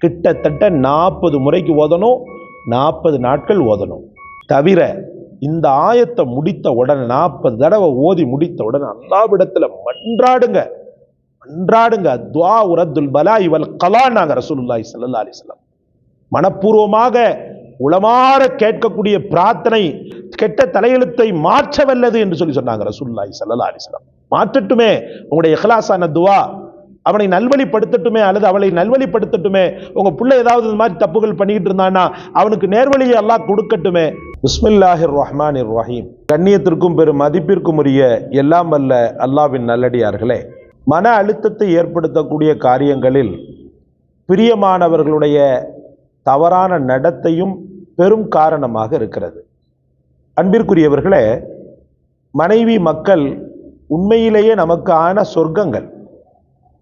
கிட்டத்தட்ட 40 முறைக்கு ஓதணும், 40 நாட்கள் ஓதணும். தவிர இந்த ஆயத்தை முடித்த உடனே 40 தடவை ஓதி முடித்த உடனே அல்லாஹ்விடத்துல மன்றாடுங்க. துஆ உரத்துல் பலாஇ வல் கலானாங்க ரசூலுல்லாஹி ஸல்லல்லாஹு அலைஹி வஸல்லம். மனப்பூர்வமாக உளமாற கேட்கக்கூடிய பிரார்த்தனை கெட்ட தலையெழுத்தை மாற்ற வல்லது என்று சொன்னாங்க ரசூலுல்லாஹி ஸல்லல்லாஹு அலைஹி வஸல்லம். மாற்றட்டுமே உங்களுடைய இஹ்லாஸான துஆ, அவனை நல்வழிப்படுத்தட்டுமே அல்லது அவளை நல்வழிப்படுத்தட்டுமே. உங்க பிள்ளை ஏதாவது இந்த மாதிரி தப்புகள் பண்ணிக்கிட்டு இருந்தானா அவனுக்கு நேர்வழியை அல்லாஹ் கொடுக்கட்டுமே. பிஸ்மில்லாஹிர் ரஹ்மானிர் ரஹீம். கண்ணியத்திற்கும் பெரும் மதிப்பிற்கும் உரிய எல்லாம் வல்ல அல்லாஹ்வின் நல்லடியார்களே, மன அழுத்தத்தை ஏற்படுத்தக்கூடிய காரியங்களில் பிரியமானவர்களுடைய தவறான நடத்தையும் பெரும் காரணமாக இருக்கிறது. அன்பிற்குரியவர்களே, மனைவி மக்கள் உண்மையிலேயே நமக்கு ஆன சொர்க்கங்கள்,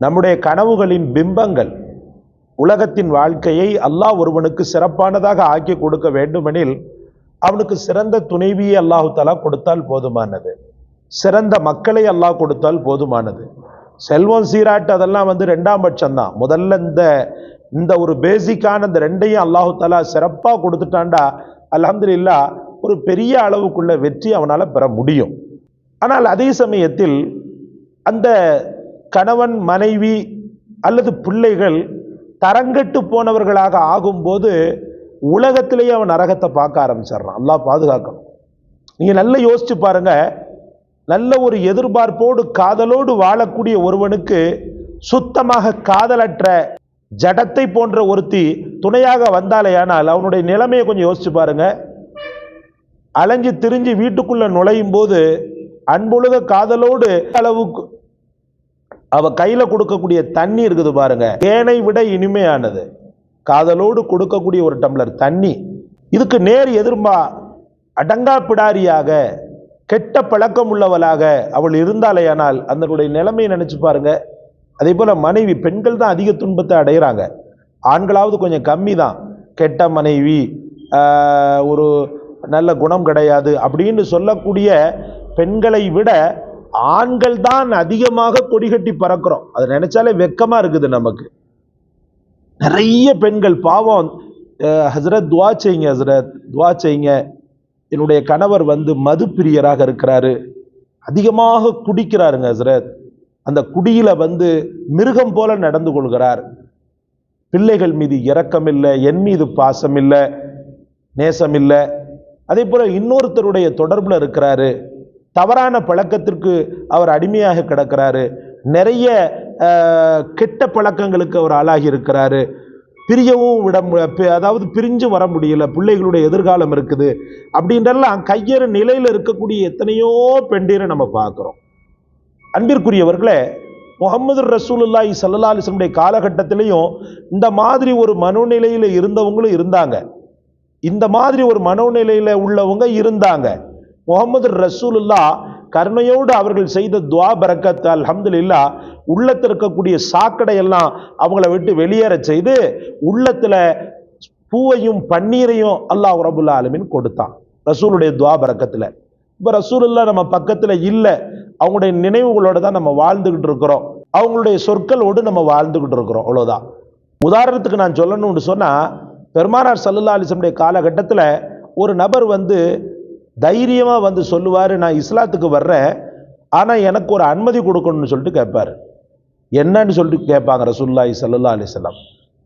நம்முடைய கனவுகளின் பிம்பங்கள். உலகத்தின் வாழ்க்கையை அல்லாஹ் ஒருவனுக்கு சிறப்பானதாக ஆக்கி கொடுக்க வேண்டுமெனில் அவனுக்கு சிறந்த துணைவியை அல்லாஹு தஆலா கொடுத்தால் போதுமானது, சிறந்த மக்களை அல்லாஹ் கொடுத்தால் போதுமானது. செல்வம் சீராட்டு அதெல்லாம் ரெண்டாம் பட்சம் தான். முதல்ல இந்த ஒரு பேசிக்கான இந்த ரெண்டையும் அல்லாஹு தஆலா சிறப்பாக கொடுத்துட்டான்டா அல்ஹம்துலில்லாஹ் ஒரு பெரிய அளவுக்குள்ள வெற்றி அவனால் பெற முடியும். ஆனால் அதே சமயத்தில் அந்த கணவன் மனைவி அல்லது பிள்ளைகள் தரங்கட்டு போனவர்களாக ஆகும்போது உலகத்திலேயே அவன் நரகத்தை பார்க்க ஆரம்பிச்சிடறான். அல்லாஹ் பாதுகாக்கணும். நீங்க நல்லா யோசிச்சு பாருங்க, நல்ல ஒரு எதிர்பார்ப்போடு காதலோடு வாழக்கூடிய ஒருவனுக்கு சுத்தமாக காதலற்ற ஜடத்தை போன்ற ஒருத்தி துணையாக வந்தாலேயானால் அவனுடைய நிலைமையை கொஞ்சம் யோசிச்சு பாருங்க. அலைஞ்சு திரிஞ்சு வீட்டுக்குள்ள நுழையும் போது அன்புலக காதலோடு அளவுக்கு அவ கையில கொடுக்கக்கூடிய தண்ணி இருக்குது பாருங்க, தேனை விட இனிமையானது. காதலோடு கொடுக்கக்கூடிய ஒரு டம்ளர் தண்ணி, இதுக்கு நேர் எதிர்மா அடங்கா பிடாரியாக கெட்ட பழக்கம் உள்ளவளாக அவள் இருந்தாலேயானால் அதனுடைய நிலைமையை நினைச்சு பாருங்க. அதே போல மனைவி, பெண்கள் தான் அதிக துன்பத்தை அடைகிறாங்க, ஆண்களாவது கொஞ்சம் கம்மி தான். கெட்ட மனைவி, ஒரு நல்ல குணம் கிடையாது அப்படின்னு சொல்லக்கூடிய பெண்களை விட ஆண்கள் தான் அதிகமாக கொடிகட்டி பறக்கிறோம். அதை நினைச்சாலே வெக்கமா இருக்குது நமக்கு. நிறைய பெண்கள் பாவம், ஹஸ்ரத் துவா செய்யுங்க, ஹஸ்ரத் துவா செய்யுங்க, என்னுடைய கணவர் மது பிரியராக இருக்கிறாரு, அதிகமாக குடிக்கிறாருங்க ஹஸ்ரத், அந்த குடியில மிருகம் போல நடந்து கொள்கிறார், பிள்ளைகள் மீது இரக்கம் இல்லை, என் மீது பாசம் இல்லை, நேசம் இல்லை. அதே போல இன்னொருத்தருடைய தொடர்புல இருக்கிறாரு, தவறான பழக்கத்திற்கு அவர் அடிமையாக கிடக்கிறாரு, நிறைய கெட்ட பழக்கங்களுக்கு அவர் ஆளாகி இருக்கிறாரு, பிரியவும் விட, அதாவது பிரிஞ்சு வர முடியல, பிள்ளைகளுடைய எதிர்காலம் இருக்குது அப்படின்றெல்லாம் கையறு நிலையில் இருக்கக்கூடிய எத்தனையோ பெண்டீரை நம்ம பார்க்கிறோம். அன்பிற்குரியவர்களே, முஹம்மது ரசூலுல்லாஹி ஸல்லல்லாஹு அலைஹி வஸல்லம் காலகட்டத்திலையும் இந்த மாதிரி ஒரு மனோநிலையில இருந்தவங்களும் இருந்தாங்க, இந்த மாதிரி ஒரு மனோநிலையில உள்ளவங்க இருந்தாங்க. முஹம்மது ரசூலுல்லாஹ் கருணையோடு அவர்கள் செய்த துஆ பரக்கத் அல்ஹம்துலில்லாஹ் உள்ளத்தில் இருக்கக்கூடிய சாக்கடை எல்லாம் அவங்கள விட்டு வெளியேற செய்து உள்ளத்துல பூவையும் பன்னீரையும் அல்லாஹ் ரப்புல் ஆலமீன் கொடுத்தான் ரசூலுடைய துஆ பரக்கத்துல. இப்ப ரசூலுல்லாஹ் நம்ம பக்கத்துல இல்லை, அவங்களுடைய நினைவுகளோடு தான் நம்ம வாழ்ந்துகிட்டு இருக்கிறோம், அவங்களுடைய சொற்களோடு நம்ம வாழ்ந்துகிட்டு இருக்கிறோம், அவ்வளவுதான். உதாரணத்துக்கு நான் சொல்லணும்னு சொன்னா, பெருமானார் ஸல்லல்லாஹு அலைஹி வஸல்லம் காலகட்டத்தில் ஒரு நபர் தைரியமா சொல்லுவாரு, நான் இஸ்லாத்துக்கு வர்றேன், ஆனா எனக்கு ஒரு அனுமதி கொடுக்கணும்னு சொல்லிட்டு கேட்பாரு. என்னன்னு சொல்லிட்டு கேட்பாங்க ரசூலுல்லாஹி ஸல்லல்லாஹு அலைஹி வஸல்லம்.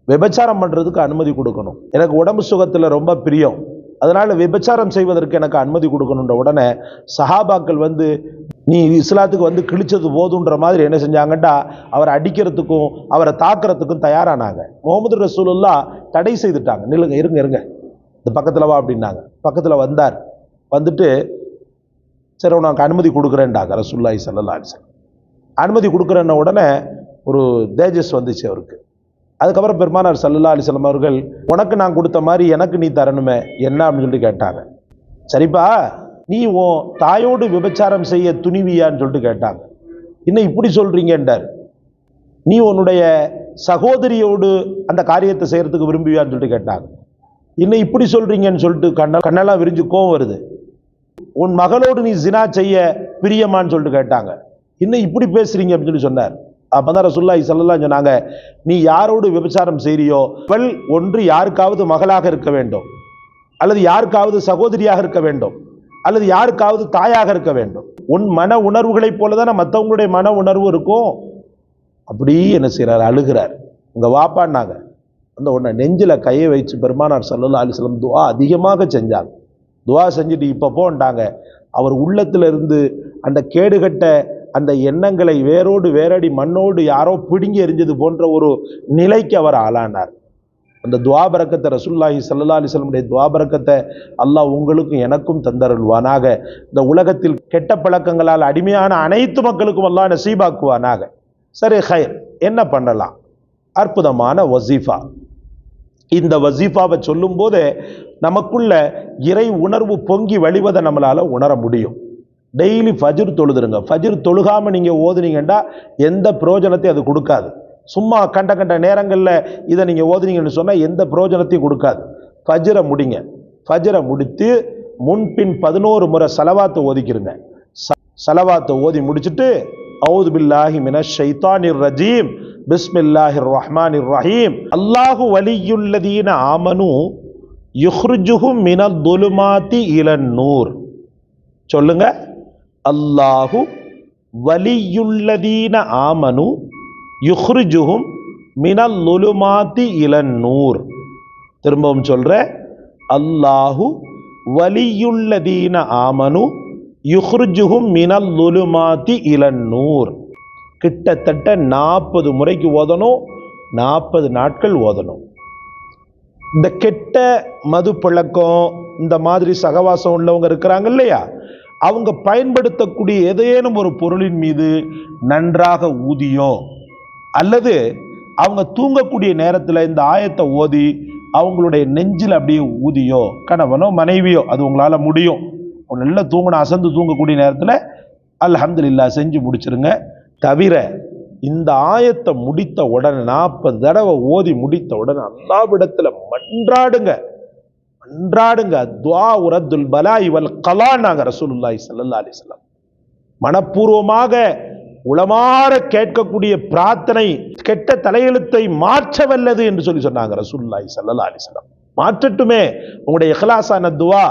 விபச்சாரம் பண்றதுக்கு அனுமதி கொடுக்கணும், எனக்கு உடம்பு சுகத்துல ரொம்ப பிரியம், அதனால விபச்சாரம் செய்வதற்கு எனக்கு அனுமதி கொடுக்கணுன்ற உடனே சஹாபாக்கள் நீ இஸ்லாத்துக்கு கிழிச்சது போதுன்ற மாதிரி என்ன செஞ்சாங்கட்டா அவரை அடிக்கிறதுக்கும் அவரை தாக்குறதுக்கும் தயாரானாங்க. முஹம்மது ரசூலுல்லாஹ் தடை செய்துட்டாங்க. நில்லுங்க, இருங்க, இந்த பக்கத்துல வா அப்படின்னாங்க. பக்கத்துல வந்தார். வந்துட்டு சரி உனக்கு அனுமதி கொடுக்குறேன்டாங்க ரசூலுல்லாஹி ஸல்லல்லாஹு அலைஹி வஸல்லம். அனுமதி கொடுக்குறேன்ன உடனே ஒரு தேஜஸ் வந்துச்சு அவருக்கு. அதுக்கப்புறம் பெருமானார் ஸல்லல்லாஹு அலைஹி வஸல்லம் அவர்கள், உனக்கு நான் கொடுத்த மாதிரி எனக்கு நீ தரணுமே, என்ன அப்படின்னு சொல்லிட்டு கேட்டாங்க. சரிப்பா, நீ உன் தாயோடு விபச்சாரம் செய்ய துணிவியான்னு சொல்லிட்டு கேட்டாங்க. இன்னும் இப்படி சொல்றீங்கன்றார். நீ உன்னுடைய சகோதரியோடு அந்த காரியத்தை செய்யறதுக்கு விரும்புவியான்னு சொல்லிட்டு கேட்டாங்க. இன்னும் இப்படி சொல்றீங்கன்னு சொல்லிட்டு கண்ணெல்லாம் விரிஞ்சு கோவம் வருது. உன் மகளோடு நீ ஜினா செய்ய பிரியமான்னு சொல்லிட்டு கேட்டாங்க. இன்னும் இப்படி பேசுறீங்க அப்படின்னு சொல்லி சொன்னார். அப்பதான் ரசூலுல்லாஹி ஸல்லல்லாஹு சொன்னாங்க, நீ யாரோடு விபச்சாரம் செய்றியோ அவள் ஒன்று யாருக்காவது மகளாக இருக்க வேண்டும், அல்லது யாருக்காவது சகோதரியாக இருக்க வேண்டும், அல்லது யாருக்காவது தாயாக இருக்க வேண்டும். உன் மன உணர்வுகளைப் போலதானே மற்றவங்களுடைய மன உணர்வு இருக்கும். அப்படி என்ன செய்யறாரு, அழுகிறார். உங்க வாப்பான்னாங்க. அந்த உடனே நெஞ்சில கையை வச்சு பெருமானார் ஸல்லல்லாஹு அலைஹி வஸல்லம் துஆ அதிகமாக செஞ்சாங்க. துஆ செஞ்சுட்டு இப்ப போன்ட்டாங்க. அவர் உள்ளத்துல இருந்து அந்த கேடுகட்ட அந்த எண்ணங்களை வேரோடு வேரடி மண்ணோடு யாரோ பிடுங்கி எறிஞ்சது போன்ற ஒரு நிலைக்கு அவர் ஆளானார். அந்த துஆ பரக்கத்தை ரசூலுல்லாஹி ஸல்லல்லாஹு அலைஹி வஸல்லம் துஆ பரக்கத்தை அல்லாஹ் உங்களுக்கும் எனக்கும் தந்தருள்வானாக. இந்த உலகத்தில் கெட்ட பழக்கங்களால் அடிமையான அனைத்து மக்களுக்கும் அல்லாஹ் நசீபாக்குவானாக. சரி, ஹைர், என்ன பண்ணலாம்? அற்புதமான வசீஃபா. இந்த வசீஃபாவை சொல்லும் போது நமக்குள்ள இறை உணர்வு பொங்கி வழிவதை நம்மளால உணர முடியும். டெய்லி ஃபஜ்ர் தொழுதுருங்க. ஃபஜ்ர் தொழுகாம நீங்க ஓதுனீங்கன்னா எந்த பிரயோஜனத்தையும் அது கொடுக்காது. சும்மா கண்ட கண்ட நேரங்களில் இதை நீங்க ஓதுனீங்கன்னு சொன்னா எந்த பிரயோஜனத்தையும் கொடுக்காது. ஃபஜ்ரை முடிங்க. ஃபஜ்ரை முடித்து முன்பின் 11 முறை சலவாத்தை ஓதிக்கிறங்க. சலவாத்தை ஓதி முடிச்சுட்டு அவுது பில்லாஹி மினஷ் ஷைத்தானிர் ரஜீம் பிஸ்மில்லாஹிர் ரஹ்மானிர் ரஹீம் அல்லாஹு வலியுல்லதீன ஆமனு யுஹ்ரிஜுஹும் மினல் துலுமாத்தி இலன் நூர் சொல்லுங்க. அல்லாஹு வலியுல்லதீன ஆமனு யுஹ்ரிஜுஹும் மினல் துலுமாத்தி இலன் நூர். திரும்பவும் சொல்ற, அல்லாஹு வலியுல்லதீன ஆமனு யுஹ்ரிஜுஹும் மினல் துலுமாத்தி இலன் நூர். கிட்டத்தட்ட 40 முறைக்கு ஓதணும். 40 நாட்கள் ஓதணும். இந்த கெட்ட மது பழக்கம், இந்த மாதிரி சகவாசம் உள்ளவங்க இருக்கிறாங்க இல்லையா, அவங்க பயன்படுத்தக்கூடிய ஏதேனும் ஒரு பொருளின் மீது நன்றாக ஊதியோ அல்லது அவங்க தூங்கக்கூடிய நேரத்தில் இந்த ஆயத்தை ஓதி அவங்களுடைய நெஞ்சில் அப்படியே ஊதியோ, கணவனோ மனைவியோ, அது உங்களால் முடியும். நல்லா தூங்கணும், அசந்து தூங்கக்கூடிய நேரத்தில் அல்ஹம்துலில்லாஹ் செஞ்சு முடிச்சிருங்க. தவிர இந்த ஆயத்தை முடித்த உடனே 40 தடவை ஓதி முடித்த உடனே அல்லாஹ்விடத்துல மன்றாடுங்க. துஆ உரத்துல் பலாஇ வல் கலானாங்க ரசூலுல்லாஹி ஸல்லல்லாஹு அலைஹி வஸல்லம். மனப்பூர்வமாக உளமாற கேட்கக்கூடிய பிரார்த்தனை கெட்ட தலையெழுத்தை மாற்ற வல்லது என்று சொன்னாங்க ரசூலுல்லாஹி ஸல்லல்லாஹு அலைஹி வஸல்லம். மாற்றட்டுமே உங்களுடைய இஹ்லாஸான துஆ,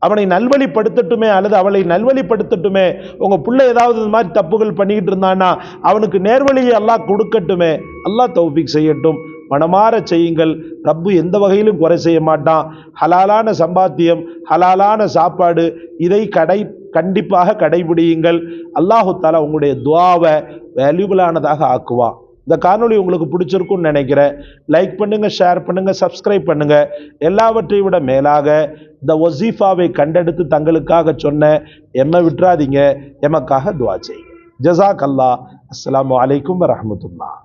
அவனை நல்வழிப்படுத்தட்டுமே அல்லது அவளை நல்வழிப்படுத்தட்டுமே. உங்க பிள்ளை ஏதாவது இந்த மாதிரி தப்புகள் பண்ணிக்கிட்டு இருந்தான்னா அவனுக்கு நேர்வழியை அல்லாஹ் கொடுக்கட்டுமே. அல்லாஹ் தௌஃபீக் செய்யட்டும். மனமாற செய்யுங்கள். ரப்பு எந்த வகையிலும் குறை செய்ய மாட்டான். ஹலாலான சம்பாத்தியம், ஹலாலான சாப்பாடு, இதை கண்டிப்பாக கடைபிடியுங்கள். அல்லாஹு தஆலா உங்களுடைய துஆவை வேல்யூபிளானதாக ஆக்குவான். இந்த காணொளி உங்களுக்கு பிடிச்சிருக்கும்னு நினைக்கிறேன். லைக் பண்ணுங்க, ஷேர் பண்ணுங்க, சப்ஸ்கிரைப் பண்ணுங்க. எல்லாவற்றை விட மேலாக இந்த வசீஃபாவை கண்டெடுத்து தங்களுக்காக சொன்ன எம்மை விட்டுறாதீங்க. எமக்காக துஆ செய்யுங்க. ஜஸாக் அல்லாஹ். அஸ்ஸலாமு அலைக்கும் வரஹ்மத்துல்லாஹ்.